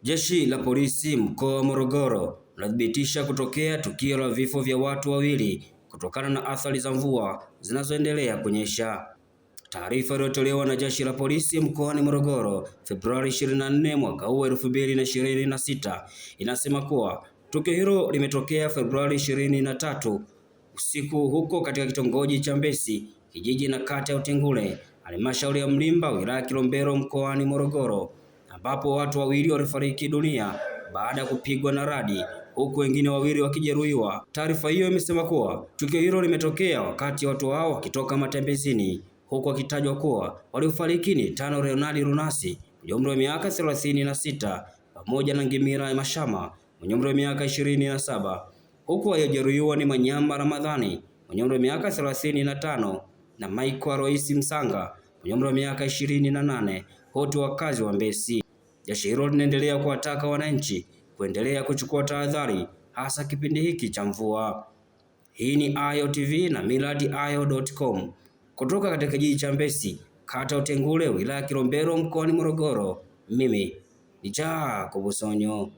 Jeshi la polisi mkoa wa Morogoro linathibitisha kutokea tukio la vifo vya watu wawili kutokana na athari za mvua zinazoendelea kunyesha. Taarifa iliyotolewa na jeshi la polisi mkoani Morogoro Februari 24 mwaka huu 2026 inasema kuwa tukio hilo limetokea Februari 23 usiku huko katika kitongoji cha Mbesi, kijiji na kata ya Utengule, halmashauri ya Mlimba, wilaya Kilombero, mkoani Morogoro, ambapo watu wawili walifariki dunia baada ya kupigwa na radi huku wengine wawili wakijeruhiwa. Taarifa hiyo imesema kuwa tukio hilo limetokea wakati watu hao wakitoka matembezini, huku wakitajwa kuwa waliofariki ni Tano Leonard Runasi mwenye umri wa miaka 36 pamoja na Ngimira Mashama mwenye umri wa miaka 27, huku waliojeruhiwa ni Manyamba Ramadhani mwenye umri wa miaka 35 na Michael Roisi Msanga mwenye umri wa miaka 28, wote wakazi wa Mbesi. Jeshi hilo linaendelea kuwataka wananchi kuendelea kuchukua tahadhari hasa kipindi hiki cha mvua. Hii ni Ayo TV na millardayo.com kutoka katika kijiji cha Mbesi, kata Utengule, wilaya Kilombero, mkoani Morogoro. Mimi ni Jacob Sonyo.